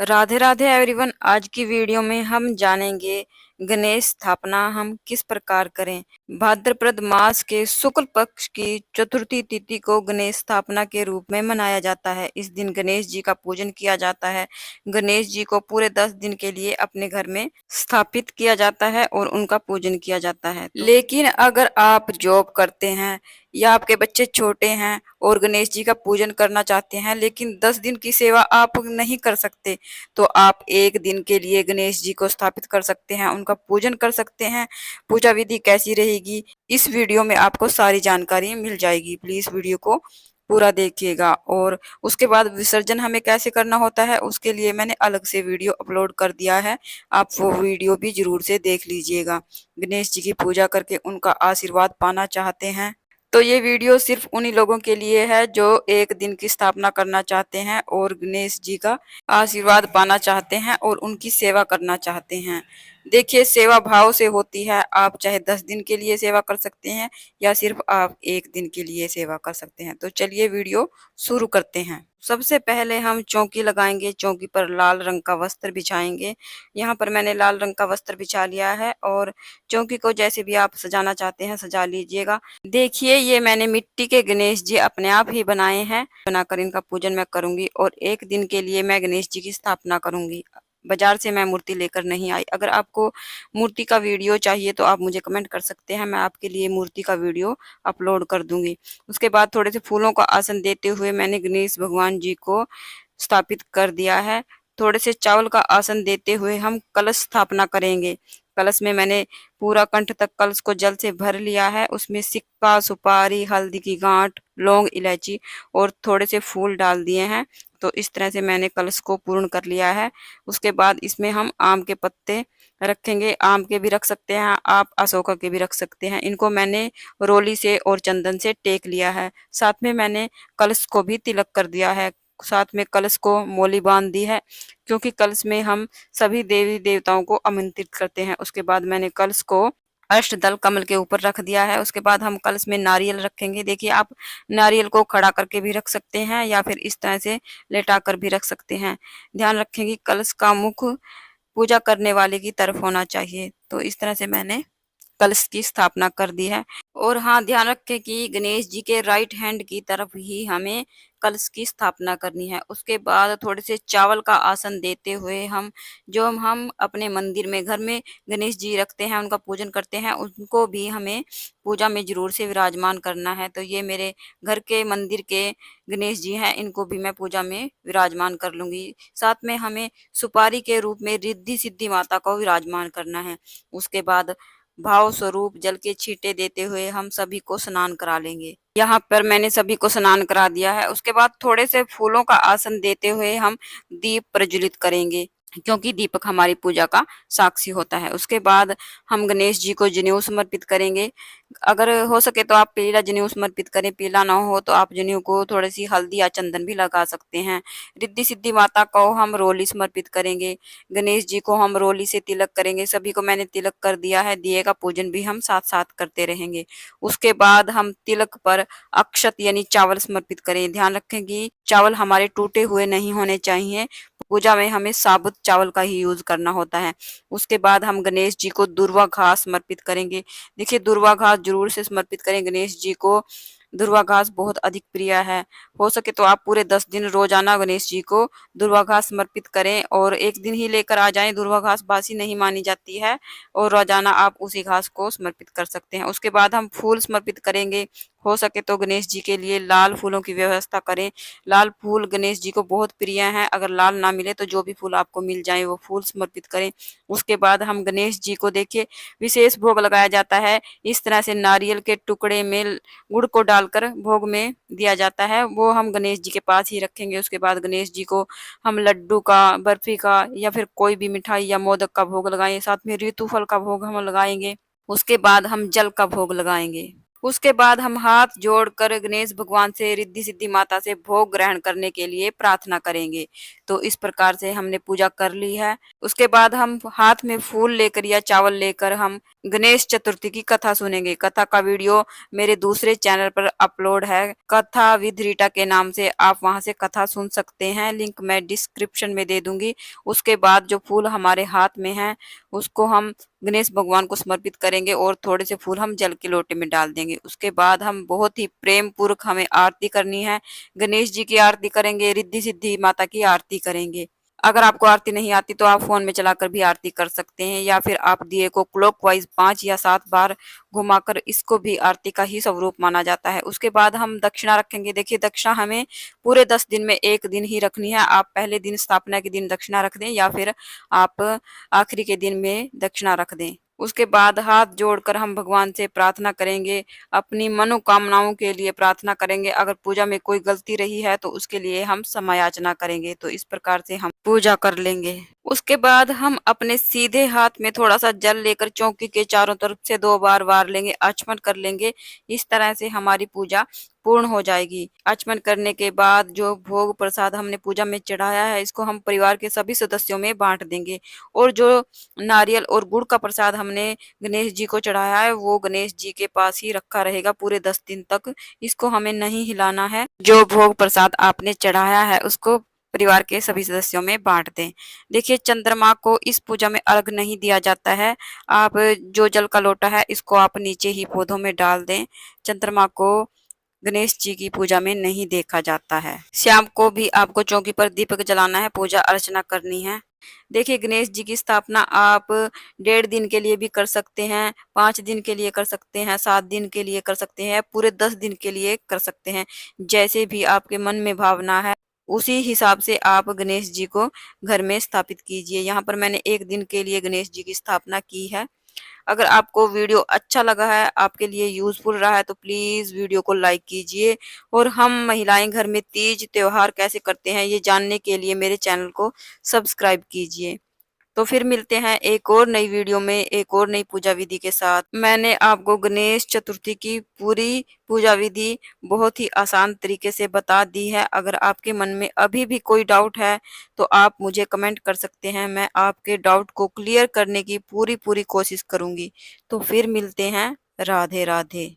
Radhe Radhe everyone. आज की video में हम जानेंगे गणेश स्थापना हम किस प्रकार करें। भाद्रपद मास के शुक्ल पक्ष की चतुर्थी तिथि को गणेश स्थापना के रूप में मनाया जाता है। इस दिन गणेश जी का पूजन किया जाता है। गणेश जी को पूरे 10 दिन के लिए अपने घर में स्थापित किया जाता है और उनका पूजन किया जाता है। लेकिन अगर आप जॉब करते हैं या आपके बच्चे छोटे हैं और गणेश जी का पूजन करना चाहते हैं, लेकिन 10 दिन की सेवा आप नहीं कर सकते, तो आप एक दिन के लिए गणेश जी को स्थापित कर सकते हैं, उनका पूजन कर सकते हैं। पूजा विधि कैसी रहेगी, इस वीडियो में आपको सारी जानकारी मिल जाएगी। प्लीज वीडियो को पूरा देखिएगा। और उसके बाद विसर्जन हमें कैसे करना होता है, उसके लिए मैंने अलग से वीडियो अपलोड कर दिया है, आप वो वीडियो भी जरूर से देख लीजिएगा। गणेश जी की पूजा करके उनका आशीर्वाद पाना चाहते हैं तो ये वीडियो सिर्फ उन्हीं लोगों के लिए है जो एक दिन की स्थापना करना चाहते हैं और गणेश जी का आशीर्वाद पाना चाहते हैं और उनकी सेवा करना चाहते हैं। देखिए, सेवा भाव से होती है। आप चाहे 10 दिन के लिए सेवा कर सकते हैं या सिर्फ आप एक दिन के लिए सेवा कर सकते हैं। तो चलिए वीडियो शुरू करते हैं। सबसे पहले हम चौकी लगाएंगे। चौकी पर लाल रंग का वस्त्र बिछाएंगे। यहाँ पर मैंने लाल रंग का वस्त्र बिछा लिया है और चौकी को जैसे भी आप सजाना चाहते हैं सजा लीजिएगा। देखिए, ये मैंने मिट्टी के गणेश जी अपने आप ही बनाए हैं। बनाकर इनका पूजन मैं करूंगी और एक दिन के लिए मैं गणेश जी की स्थापना करूंगी। बाजार से मैं मूर्ति लेकर नहीं आई। अगर आपको मूर्ति का वीडियो चाहिए तो आप मुझे कमेंट कर सकते हैं, मैं आपके लिए मूर्ति का वीडियो अपलोड कर दूंगी। उसके बाद थोड़े से फूलों का आसन देते हुए मैंने गणेश भगवान जी को स्थापित कर दिया है। थोड़े से चावल का आसन देते हुए हम कलश स्थापना करेंगे। कलश में मैंने पूरा कंठ तक कलश को जल से भर लिया है। उसमें सिक्का, सुपारी, हल्दी की गांठ, लौंग, इलायची और थोड़े से फूल डाल दिए हैं। तो इस तरह से मैंने कलश को पूर्ण कर लिया है। उसके बाद इसमें हम आम के पत्ते रखेंगे। आम के भी रख सकते हैं आप, अशोका के भी रख सकते हैं। इनको मैंने रोली से और चंदन से टेक लिया है। साथ में मैंने कलश को भी तिलक कर दिया है। साथ में कलश को मोली बांध दी है, क्योंकि कलश में हम सभी देवी देवताओं को आमंत्रित करते हैं। उसके बाद मैंने कलश को अष्टदल कमल के ऊपर रख दिया है। उसके बाद हम कलश में नारियल रखेंगे। देखिए, आप नारियल को खड़ा करके भी रख सकते हैं या फिर इस तरह से लेटा कर भी रख सकते हैं। ध्यान रखेंगे कलश का मुख पूजा करने वाले की तरफ होना चाहिए। तो इस तरह से मैंने कलश की स्थापना कर दी है। और हाँ, ध्यान रखें कि गणेश जी के राइट हैंड की तरफ ही हमें कलश की स्थापना करनी है। उसके बाद थोड़े से चावल का आसन देते हुए हम अपने मंदिर में, घर में गणेश जी रखते हैं, उनका पूजन करते हैं, उनको भी हमें पूजा में जरूर से विराजमान करना है। तो ये मेरे घर के मंदिर के गणेश जी हैं, इनको भी मैं पूजा में विराजमान कर लूंगी। साथ में हमें सुपारी के रूप में रिद्धि सिद्धि माता को विराजमान करना है। उसके बाद भाव स्वरूप जल के छींटे देते हुए हम सभी को स्नान करा लेंगे। यहाँ पर मैंने सभी को स्नान करा दिया है। उसके बाद थोड़े से फूलों का आसन देते हुए हम दीप प्रज्वलित करेंगे, क्योंकि दीपक हमारी पूजा का साक्षी होता है। उसके बाद हम गणेश जी को जनेऊ समर्पित करेंगे। अगर हो सके तो आप पीला जनेऊ समर्पित करें, पीला ना हो तो आप जनेऊ को थोड़ी सी हल्दी या चंदन भी लगा सकते हैं। रिद्धि सिद्धि माता को हम रोली समर्पित करेंगे। गणेश जी को हम रोली से तिलक करेंगे। सभी को मैंने तिलक कर दिया है। दिए का पूजन भी हम साथ साथ करते रहेंगे। उसके बाद हम तिलक पर अक्षत यानी चावल समर्पित करें। ध्यान रखें कि चावल हमारे टूटे हुए नहीं होने चाहिए। पूजा में हमें साबुत चावल का ही यूज करना होता है। उसके बाद हम गणेश जी को दुर्वा घास समर्पित करेंगे। देखिए, दुर्वा घास जरूर से समर्पित करें गणेश जी को। दुर्वा घास बहुत अधिक प्रिय है। हो सके तो आप पूरे 10 दिन रोजाना गणेश जी को दुर्वा घास समर्पित करें और एक दिन ही लेकर आ जाएं। दुर्वा घास बासी नहीं मानी जाती है और रोजाना आप उसी घास को समर्पित कर सकते हैं। उसके बाद हम फूल समर्पित करेंगे। हो सके तो गणेश जी के लिए लाल फूलों की व्यवस्था करें। लाल फूल गणेश जी को बहुत प्रिय हैं। अगर लाल ना मिले तो जो भी फूल आपको मिल जाए वो फूल समर्पित करें। उसके बाद हम गणेश जी को देखिए विशेष भोग लगाया जाता है। इस तरह से नारियल के टुकड़े में गुड़ को डालकर भोग में दिया जाता है, वो हम गणेश जी के पास ही रखेंगे। उसके बाद गणेश जी को हम लड्डू का, बर्फी का या फिर कोई भी मिठाई या मोदक का भोग लगाएंगे। साथ में ऋतु फल का भोग हम लगाएंगे। उसके बाद हम जल का भोग लगाएंगे। उसके बाद हम हाथ जोड़कर गणेश भगवान से रिद्धि सिद्धि माता से भोग ग्रहण करने के लिए प्रार्थना करेंगे। तो इस प्रकार से हमने पूजा कर ली है। उसके बाद हम हाथ में फूल लेकर या चावल लेकर हम गणेश चतुर्थी की कथा सुनेंगे। कथा का वीडियो मेरे दूसरे चैनल पर अपलोड है, कथा विद रीटा के नाम से। आप वहां से कथा सुन सकते हैं, लिंक मैं डिस्क्रिप्शन में दे दूंगी। उसके बाद जो फूल हमारे हाथ में है उसको हम गणेश भगवान को समर्पित करेंगे और थोड़े से फूल हम जल के लोटे में डाल देंगे। उसके बाद हम बहुत ही प्रेम पूर्वक हमें आरती करनी है। गणेश जी की आरती करेंगे, रिद्धि सिद्धि माता की आरती करेंगे। अगर आपको आरती नहीं आती तो आप फोन में चलाकर भी आरती कर सकते हैं, या फिर आप दिए को क्लॉकवाइज 5 या 7 बार घुमाकर, इसको भी आरती का ही स्वरूप माना जाता है। उसके बाद हम दक्षिणा रखेंगे। देखिए, दक्षिणा हमें पूरे 10 दिन में एक दिन ही रखनी है। आप पहले दिन स्थापना के दिन दक्षिणा रख दें या फिर आप आखिरी के दिन में दक्षिणा रख दें। उसके बाद हाथ जोड़कर हम भगवान से प्रार्थना करेंगे, अपनी मनोकामनाओं के लिए प्रार्थना करेंगे। अगर पूजा में कोई गलती रही है तो उसके लिए हम समायाचना करेंगे। तो इस प्रकार से हम पूजा कर लेंगे। उसके बाद हम अपने सीधे हाथ में थोड़ा सा जल लेकर चौकी के चारों तरफ से 2 बार वार लेंगे, आचमन कर लेंगे। इस तरह से हमारी पूजा पूर्ण हो जाएगी। आचमन करने के बाद जो भोग प्रसाद हमने पूजा में चढ़ाया है, इसको हम परिवार के सभी सदस्यों में बांट देंगे। और जो नारियल और गुड़ का प्रसाद हमने गणेश जी को चढ़ाया है, वो गणेश जी के पास ही रखा रहेगा पूरे 10 दिन तक। इसको हमें नहीं हिलाना है। जो भोग प्रसाद आपने चढ़ाया है उसको परिवार के सभी सदस्यों में बांट दें। देखिए, चंद्रमा को इस पूजा में अर्घ नहीं दिया जाता है। आप जो जल का लोटा है इसको आप नीचे ही पौधों में डाल दें। चंद्रमा को गणेश जी की पूजा में नहीं देखा जाता है। शाम को भी आपको चौकी पर दीपक जलाना है, पूजा अर्चना करनी है। देखिए, गणेश जी की स्थापना आप 1.5 दिन के लिए भी कर सकते हैं, 5 दिन के लिए कर सकते हैं, 7 दिन के लिए कर सकते हैं, पूरे 10 दिन के लिए कर सकते हैं। जैसे भी आपके मन में भावना है उसी हिसाब से आप गणेश जी को घर में स्थापित कीजिए। यहाँ पर मैंने 1 दिन के लिए गणेश जी की स्थापना की है। अगर आपको वीडियो अच्छा लगा है, आपके लिए यूजफुल रहा है, तो प्लीज वीडियो को लाइक कीजिए। और हम महिलाएं घर में तीज त्योहार कैसे करते हैं ये जानने के लिए मेरे चैनल को सब्सक्राइब कीजिए। तो फिर मिलते हैं एक और नई वीडियो में एक और नई पूजा विधि के साथ। मैंने आपको गणेश चतुर्थी की पूरी पूजा विधि बहुत ही आसान तरीके से बता दी है। अगर आपके मन में अभी भी कोई डाउट है तो आप मुझे कमेंट कर सकते हैं, मैं आपके डाउट को क्लियर करने की पूरी कोशिश करूंगी। तो फिर मिलते हैं। राधे राधे।